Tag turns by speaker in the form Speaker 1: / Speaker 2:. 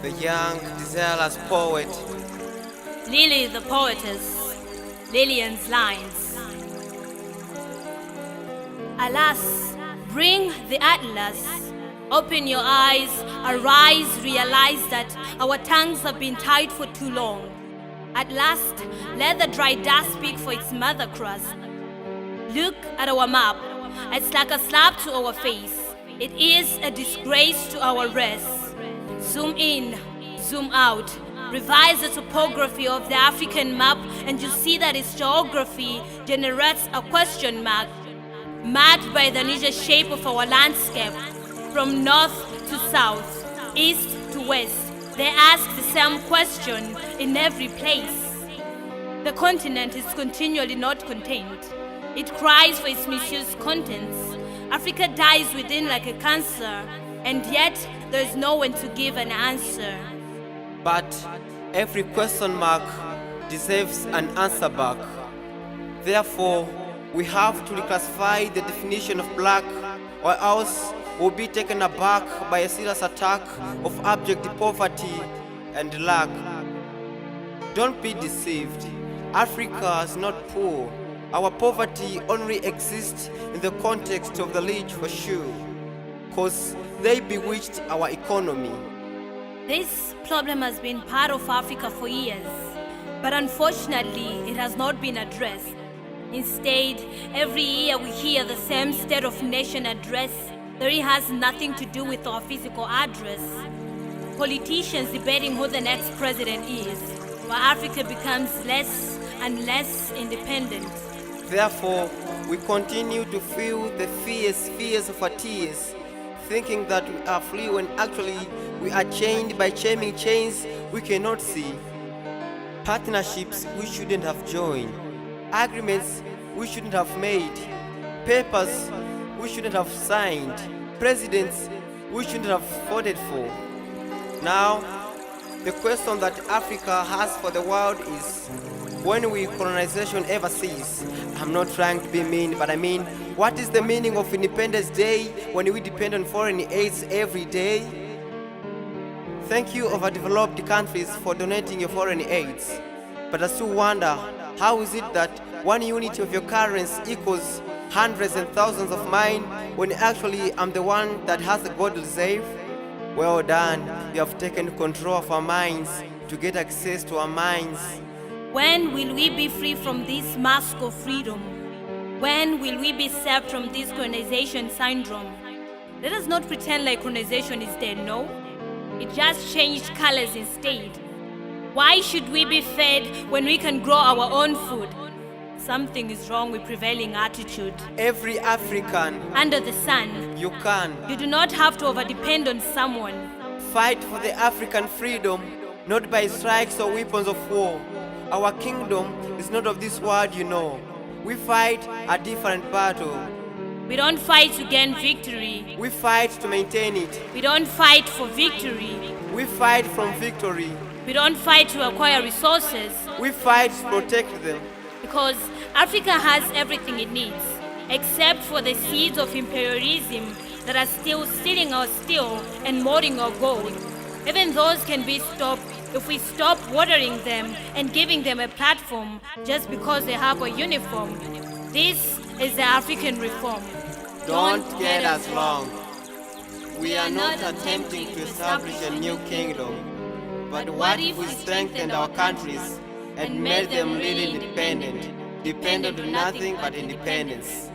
Speaker 1: the young, desireless poet.
Speaker 2: Lily the poetess, Lillian's lines. Alas, bring the atlas. Open your eyes, arise, realize that our tongues have been tied for too long. At last, let the dry dust speak for its mother crust. Look at our map. It's like a slap to our face. It is a disgrace to our race. Zoom in, zoom out. Revise the topography of the African map and you see that its geography generates a question mark, marked by the unusual shape of our landscape. From north to south, east to west, they ask the same question in every place. The continent is continually not contained. It cries for its misused contents. Africa dies within like a cancer, and yet there is no one to give an answer.
Speaker 1: But every question mark deserves an answer back. Therefore, we have to reclassify the definition of black, or else we'll be taken aback by a serious attack of abject poverty and lack. Don't be deceived. Africa is not poor. Our poverty only exists in the context of the rich for sure, cause they bewitched our economy.
Speaker 2: This problem has been part of Africa for years, but unfortunately it has not been addressed. Instead, every year we hear the same State of Nation address that it has nothing to do with our physical address. Politicians debating who the next president is, while Africa becomes less and less independent.
Speaker 1: Therefore, we continue to feel the fears of our tears, thinking that we are free when actually we are chained by chaining chains we cannot see. Partnerships we shouldn't have joined, agreements we shouldn't have made, papers we shouldn't have signed, presidents we shouldn't have voted for. Now, the question that Africa has for the world is, when will colonization ever cease? I'm not trying to be mean, but I mean, what is the meaning of Independence Day when we depend on foreign aids every day? Thank you, overdeveloped countries, for donating your foreign aids. But I still wonder, how is it that 1 unit of your currency equals hundreds and thousands of mine, when actually I'm the one that has the gold reserve? Well done, you have taken control of our minds to get access to our minds.
Speaker 2: When will we be free from this mask of freedom? When will we be saved from this colonization syndrome? Let us not pretend like colonization is dead, no? It just changed colors instead. Why should we be fed when we can grow our own food? Something is wrong with prevailing attitude.
Speaker 1: Every African
Speaker 2: under the sun,
Speaker 1: you can.
Speaker 2: You do not have to overdepend on someone.
Speaker 1: Fight for the African freedom, not by strikes or weapons of war. Our kingdom is not of this world, you know. We fight a different battle.
Speaker 2: We don't fight to gain victory.
Speaker 1: We fight to maintain it.
Speaker 2: We don't fight for victory.
Speaker 1: We fight from victory.
Speaker 2: We don't fight to acquire resources.
Speaker 1: We fight to protect them.
Speaker 2: Because Africa has everything it needs, except for the seeds of imperialism that are still stealing our steel and molding our gold. Even those can be stopped if we stop watering them and giving them a platform just because they have a uniform. This is the African reform.
Speaker 1: Don't get us wrong. We are not attempting to establish a new kingdom. But what if we strengthened our countries and made them really independent, dependent on nothing but independence?